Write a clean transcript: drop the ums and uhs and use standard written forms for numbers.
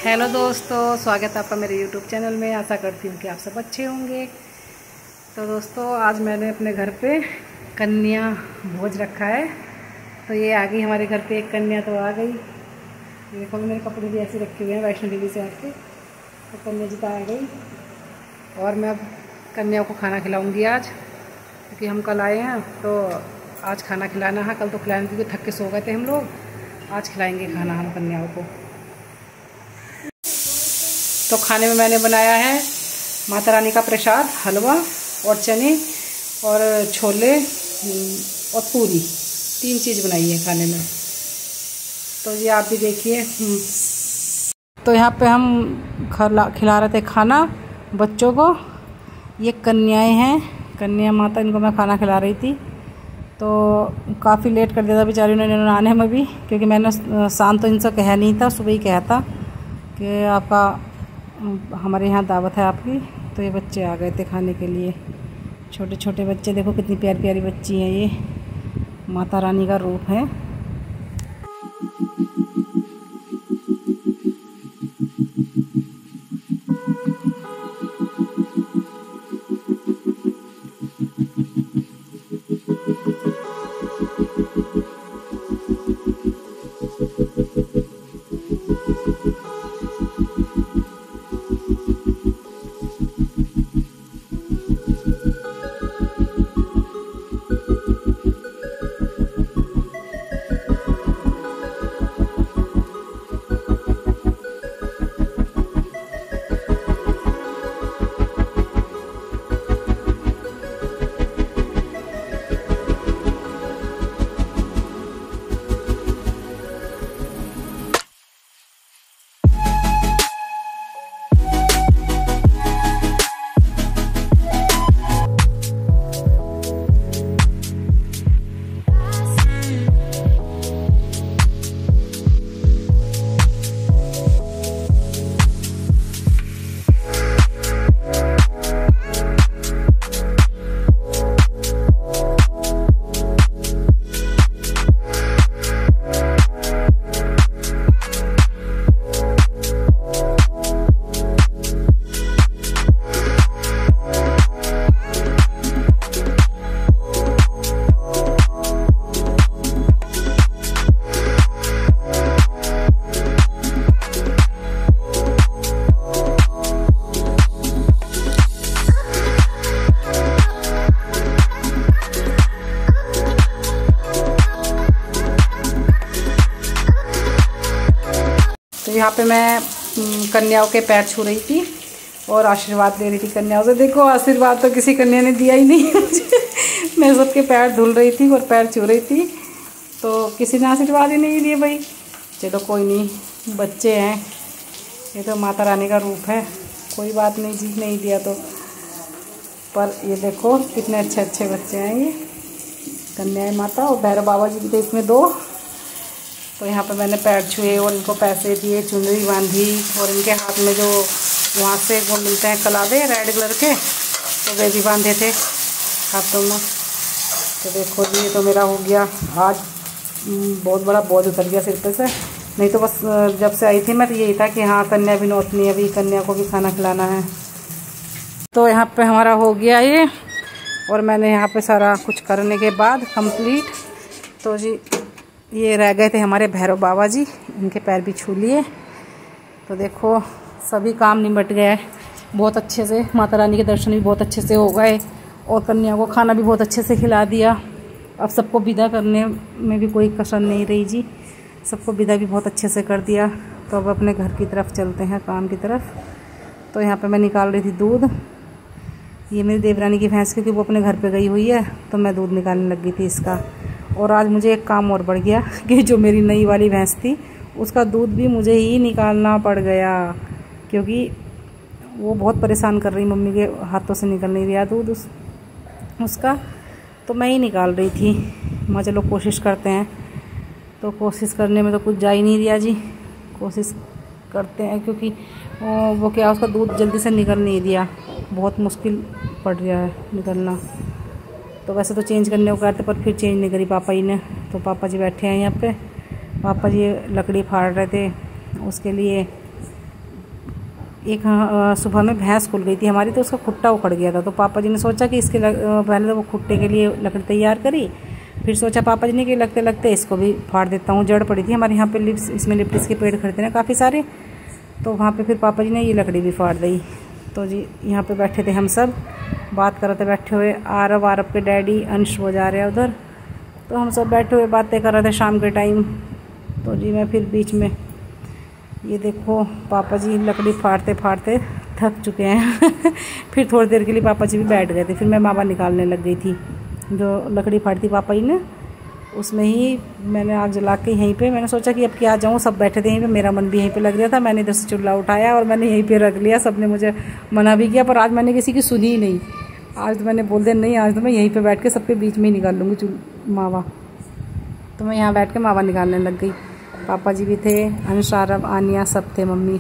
Hello दोस्तों, स्वागत है आपका मेरे यूट्यूब चैनल में। आशा करती हूँ कि आप सब अच्छे होंगे। तो दोस्तों, आज मैंने अपने घर पे कन्या भोज रखा है। तो ये आ गई हमारे घर पे एक कन्या, तो आ गई। देखो मेरे कपड़े भी ऐसे रखे हुए हैं वैष्णो देवी से आके। तो कन्या जी तो आ गई और मैं अब कन्या को खाना खिलाऊँगी आज, क्योंकि हम कल आए हैं तो आज खाना खिलाना है। कल तो खिलाने क्योंकि थक के सो गए थे हम लोग। आज खिलाएँगे खाना हम कन्याओं को। तो खाने में मैंने बनाया है माता रानी का प्रसाद, हलवा और चने और छोले और पूरी, 3 चीज़ बनाई है खाने में। तो ये आप भी देखिए। तो यहाँ पे हम खिला रहे थे खाना बच्चों को। ये कन्याएं हैं, कन्या माता, इनको मैं खाना खिला रही थी। तो काफ़ी लेट कर दिया था बेचारी उन्होंने आने में भी, क्योंकि मैंने शाम तो इनसे कहा नहीं था, सुबह ही कहा था कि आपका हमारे यहाँ दावत है आपकी। तो ये बच्चे आ गए थे खाने के लिए, छोटे छोटे बच्चे। देखो कितनी प्यारी प्यारी बच्ची हैं, ये माता रानी का रूप है। तो यहाँ पे मैं कन्याओं के पैर छू रही थी और आशीर्वाद ले रही थी कन्याओं से। देखो आशीर्वाद तो किसी कन्या ने दिया ही नहीं मुझे। मैं सबके पैर धुल रही थी और पैर छू रही थी, तो किसी ने आशीर्वाद ही नहीं दिए भाई। चलो कोई नहीं, बच्चे हैं, ये तो माता रानी का रूप है, कोई बात नहीं जी, नहीं दिया तो। पर ये देखो कितने अच्छे अच्छे बच्चे हैं ये कन्याएं माता। और भैरव बाबा जी भी थे इसमें 2। तो यहाँ पर मैंने पैर छुए और इनको पैसे दिए, चुनरी बांधी, और इनके हाथ में जो वहाँ से वो मिलते हैं कलावे रेड कलर के, तो वे भी बांधे थे हाथों में। तो देखो जी, ये तो मेरा हो गया आज बहुत बड़ा बोझ उतर गया सिर पे से। नहीं तो बस जब से आई थी मैं तो यही था कि हाँ कन्या भी नौतनी है, अभी कन्या को भी खाना खिलाना है। तो यहाँ पे हमारा हो गया ये, और मैंने यहाँ पे सारा कुछ करने के बाद कंप्लीट। तो जी ये रह गए थे हमारे भैरव बाबा जी, इनके पैर भी छू लिए। तो देखो सभी काम निपट गया है बहुत अच्छे से। माता रानी के दर्शन भी बहुत अच्छे से हो गए और कन्या को खाना भी बहुत अच्छे से खिला दिया। अब सबको विदा करने में भी कोई कसर नहीं रही जी, सबको विदा भी बहुत अच्छे से कर दिया। तो अब अपने घर की तरफ चलते हैं, काम की तरफ। तो यहाँ पे मैं निकाल रही थी दूध। ये मेरी देवरानी की भैंस, क्योंकि वो अपने घर पे गई हुई है, तो मैं दूध निकालने लग गई थी इसका। और आज मुझे एक काम और बढ़ गया कि जो मेरी नई वाली भैंस थी उसका दूध भी मुझे ही निकालना पड़ गया, क्योंकि वो बहुत परेशान कर रही, मम्मी के हाथों से निकल नहीं रहा दूध उसका। तो मैं ही निकाल रही थी। मैं चलो कोशिश करते हैं। तो कोशिश करने में तो कुछ जा ही नहीं रहा जी, कोशिश करते हैं, क्योंकि वो क्या उसका दूध जल्दी से निकल नहीं दिया, बहुत मुश्किल पड़ रहा है निकलना। तो वैसे तो चेंज करने को कहते, पर फिर चेंज नहीं करी पापा जी ने। तो पापा जी बैठे हैं यहाँ पे, पापा जी लकड़ी फाड़ रहे थे, उसके लिए एक सुबह में भैंस खुल गई थी हमारी, तो उसका खुट्टा उखड़ गया था। तो पापा जी ने सोचा कि इसके पहले तो वो खुट्टे के लिए लकड़ी तैयार करी, फिर सोचा पापा जी ने कि लगते लगते इसको भी फाड़ देता हूँ। जड़ पड़ी थी हमारे यहाँ पे लिप्स, इसमें लिप्टिस के पेड़ खड़ते ना काफ़ी सारे, तो वहाँ पे फिर पापा जी ने ये लकड़ी भी फाड़ दी। तो जी यहाँ पे बैठे थे हम सब, बात कर रहे थे बैठे हुए। आरब के डैडी अंश वो जा रहे हैं उधर, तो हम सब बैठे हुए बातें कर रहे थे शाम के टाइम। तो जी मैं फिर बीच में, ये देखो पापा जी लकड़ी फाड़ते फाड़ते थक चुके हैं फिर थोड़ी देर के लिए पापा जी भी बैठ गए थे। फिर मैं मावा निकालने लग गई थी, जो लकड़ी फाड़ी थी पापा जी ने, उसमें ही मैंने आग जला के यहीं पे मैंने सोचा कि अब क्या जाऊँ, सब बैठे थे यहीं पे, मेरा मन भी यहीं पे लग रहा था। मैंने इधर से चूल्हा उठाया और मैंने यहीं पे रख लिया। सबने मुझे मना भी किया, पर आज मैंने किसी की सुनी ही नहीं। आज तो मैंने बोल दिया नहीं, आज तो मैं यहीं पे बैठ के सबके बीच में ही निकाल लूँगी मावा। तो मैं यहाँ बैठ के मावा निकालने लग गई। पापा जी भी थे, अंश, आरब, आनिया सब थे, मम्मी।